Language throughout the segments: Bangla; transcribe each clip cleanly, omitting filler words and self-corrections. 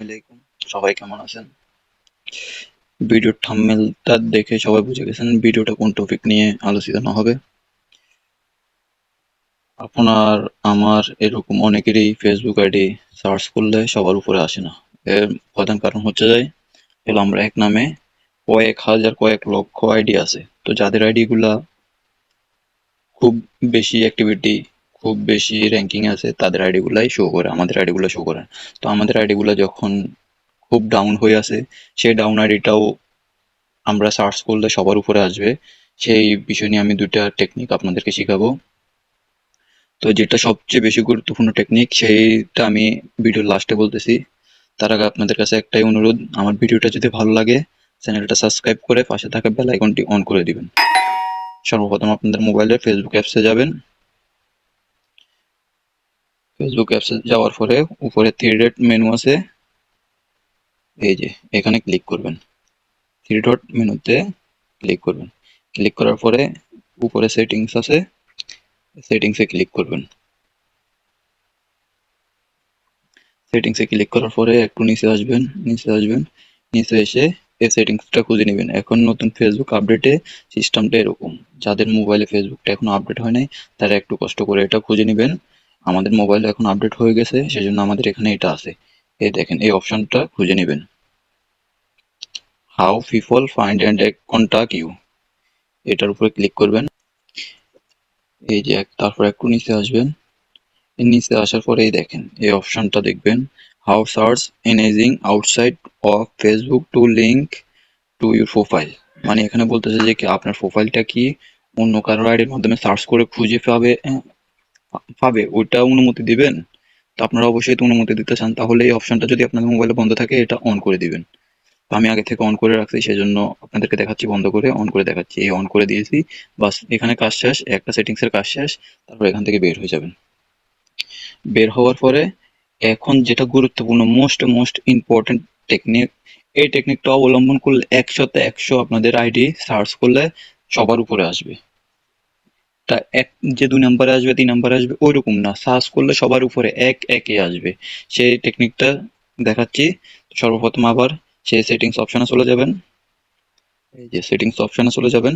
আলাইকুম, সবাই কেমন আছেন? ভিডিওর থাম্বনেলটা দেখে সবাই বুঝে গেছেন ভিডিওটা কোন টপিক নিয়ে আলোচনা হবে। আপনার আমার এরকম অনেকেরই ফেসবুক আইডি সার্চ করলে সবার উপরে আসে না। এর প্রধান কারণ হচ্ছে হলো আমরা এক নামে কয়েক হাজার কয়েক লক্ষ আইডি আছে, তো যাদের আইডি গুলা খুব বেশি অ্যাক্টিভিটি, খুব বেশি র্যাঙ্কিং আছে, তাদের আইডি গুলাই শো করে, আমাদের আইডি গুলা শো করে না। তো আমাদের আইডি গুলা যখন খুব ডাউন হয়ে আছে, সেই ডাউন আইডিটাও আমরা সার্চ করলে সবার উপরে আসবে। সেই বিষয় নিয়ে আমি দুইটা টেকনিক আপনাদেরকে শিখাবো। তো যেটা সবচেয়ে বেশি গুরুত্বপূর্ণ টেকনিক সেইটা আমি ভিডিওর লাস্টে বলতেছি। তার আগে আপনাদের কাছে একটাই অনুরোধ, আমার ভিডিওটা যদি ভালো লাগে চ্যানেলটা সাবস্ক্রাইব করে পাশে থাকা বেল আইকনটি অন করে দিবেন। সর্বপ্রথম আপনাদের মোবাইলে ফেসবুক অ্যাপসে যাবেন। ফেসবুক অ্যাপসে যাওয়ার পরে উপরে থ্রি ডট মেনু আছে, এই যে এখানে ক্লিক করবেন। থ্রি ডট মেনুতে ক্লিক করবেন। ক্লিক করার পরে উপরে সেটিংস আছে, সেটিংসে ক্লিক করবেন। সেটিংসে ক্লিক করার পরে একটু নিচে এসে এই সেটিংসটা খুঁজে নেবেন। এখন নতুন ফেসবুক আপডেটে সিস্টেমটা এরকম, যাদের মোবাইলে ফেসবুকটা এখন আপডেট হয় নাই তারা একটু কষ্ট করে এটা খুঁজে নেবেন। আমাদের মোবাইলে এখন আপডেট হয়ে গেছে, সেজন্য আমাদের এখানে এটা আছে। এই দেখেন, এই অপশনটা খুঁজে নেবেন, how people find and contact you, এটার উপরে ক্লিক করবেন। এই যে তারপর একটু নিচে আসবেন। এর নিচে আসার পরেই দেখেন এই অপশনটা দেখবেন, how search engaging outside of Facebook to link to your profile. মানে এখানে বলতেছে যে কি আপনার প্রোফাইলটা কি অন্য কারোর আইডির মাধ্যমে সার্চ করে খুঁজে পাবে ওইটা অনুমতি দিবেন। তো আপনারা অবশ্যই তো অনুমতি দিতে চান, তাহলে এই অপশনটা যদি আপনাদের মোবাইলে বন্ধ থাকে এটা অন করে দিবেন। তো আমি আগে থেকে অন করে রাখছি, সেজন্য আপনাদেরকে দেখাচ্ছি, বন্ধ করে অন করে দেখাচ্ছি। এই অন করে দিয়েছি, বাস এখানে কাজ শেষ, একটা সেটিংসের কাজ শেষ। তারপর এখান থেকে বের হয়ে যাবেন। বের হওয়ার পরে এখন যেটা গুরুত্বপূর্ণ, মোস্ট মোস্ট ইম্পর্টেন্ট টেকনিক, এই টেকনিকটা অবলম্বন করলে 100তে 100 আপনাদের আইডি সার্চ করলে সবার উপরে আসবে। তা এক যে 2 নম্বরে আসবে 3 নম্বরে আসবে ওইরকম না, সার্চ করলে সবার উপরে এক একে আসবে। সেই টেকনিকটা দেখাচ্ছি। সর্বপ্রথম আবার সেই সেটিংস অপশনে চলে যাবেন। এই যে সেটিংস অপশনে চলে যাবেন।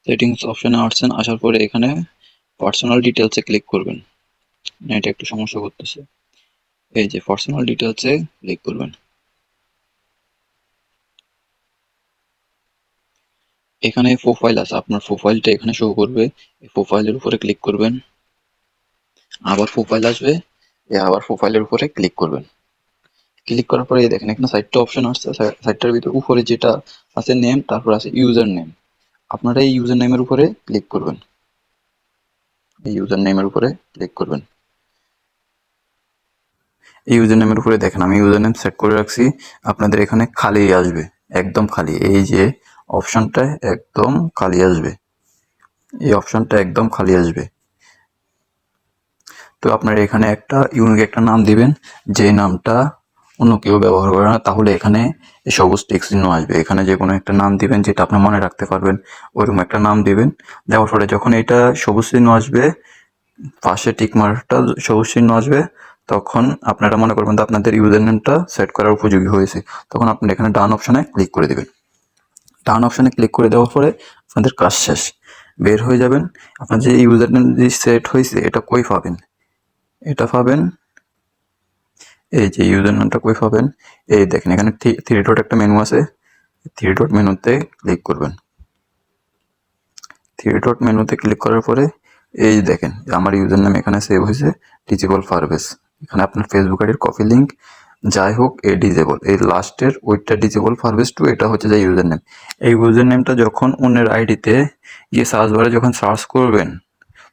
সেটিংস অপশনে আসছেন, আসার পরে এখানে পার্সোনাল ডিটেলসে ক্লিক করবেন। এটা একটু সমস্যা করতেছে। এই যে পার্সোনাল ডিটেলসে ক্লিক করবেন। এখানে প্রোফাইল আছে, আপনার প্রোফাইলটা এখানে শো করবে। এই প্রোফাইলের উপরে ক্লিক করবেন, আবার প্রোফাইল আসবে, আবার প্রোফাইলের উপরে ক্লিক করবেন। ক্লিক করার পরে এই দেখেন এখানে 4টা অপশন আসছে, 4টার ভিতর উপরে যেটা আছে নেম, তারপর আছে ইউজার নেম। আপনারা এই ইউজার নেমের উপরে ক্লিক করবেন। এই ইউজার নেমের উপরে ক্লিক করবেন। এই ইউজার নেমের উপরে দেখেন আমি ইউজার নেম সেট করে রাখছি। আপনাদের এখানে খালি আসবে, একদম খালি, এই যে অপশনটা একদম খালি আসবে, এই অপশনটা একদম খালি আসবে। তো আপনার এখানে একটা ইউনিক একটা নাম দিবেন, যে নামটা অন্য কেউ ব্যবহার করে না, তাহলে এখানে সবুজ টিক চিহ্ন আসবে। এখানে যে কোনো একটা নাম দিবেন যেটা আপনি মনে রাখতে পারবেন, ওইরকম একটা নাম দিবেন। দেওয়ার পরে যখন এটা সবুজ চিহ্ন আসবে, পাশে টিক মার্কটা সবুজ চিহ্ন আসবে, তখন আপনারা মনে করবেন যে আপনাদের ইউজার নেমটা সেট করার উপযোগী হয়েছে। তখন আপনি এখানে ডান অপশনে ক্লিক করে দিবেন। ডান অপশনে ক্লিক করে দেওয়ার পরে আপনাদের কাজ শেষ, বের হয়ে যাবেন। আপনার যে ইউজার নেম যে সেট হয়েছে এটা কই পাবেন, এটা পাবেন এই যে ইউজার নামটা কই পাবেন, এই দেখেন এখানে থ্রি ডট একটা মেনু আছে, থ্রি ডট মেনুতে ক্লিক করবেন। থ্রি ডট মেনুতে ক্লিক করার পরে এই দেখেন আমার ইউজার নাম এখানে সেভ হয়েছে, ডিজেবল ফারভেজ। এখানে আপনার ফেসবুক আইডির কপি লিঙ্ক যাই হোক এই ডিজেবল, এই লাস্টের ওইটা ডিজেবল ফারভেজ টু, এটা হচ্ছে যে ইউজার নেম। এই ইউজার নেমটা যখন অন্যের আইডিতে গিয়ে সার্চ বারে যখন সার্চ করবেন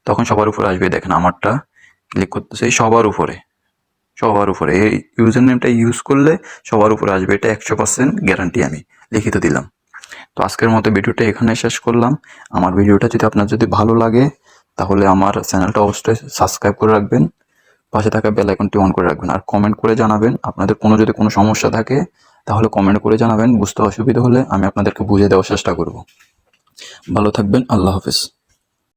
তখন সবার উপরে আসবে। দেখেন আমারটা ক্লিক করতেছে সবার উপরে, সবার উপরে এই ইউজার নেমটা ইউজ করলে সবার উপরে আসবে, এটা 100% গ্যারান্টি আমি লিখিত দিলাম। তো আজকের মতো ভিডিওটা এখানে শেষ করলাম। আমার ভিডিওটা যদি আপনার যদি ভালো লাগে তাহলে আমার চ্যানেলটা অবশ্যই সাবস্ক্রাইব করে রাখবেন, পাশে থাকা বেল আইকনটি অন করে রাখবেন, আর কমেন্ট করে জানাবেন আপনাদের যদি কোনো সমস্যা থাকে, তাহলে কমেন্ট করে জানাবেন। বুঝতে অসুবিধা হলে আমি আপনাদেরকে বুঝিয়ে দেওয়ার চেষ্টা করব। ভালো থাকবেন, আল্লাহ হাফেজ।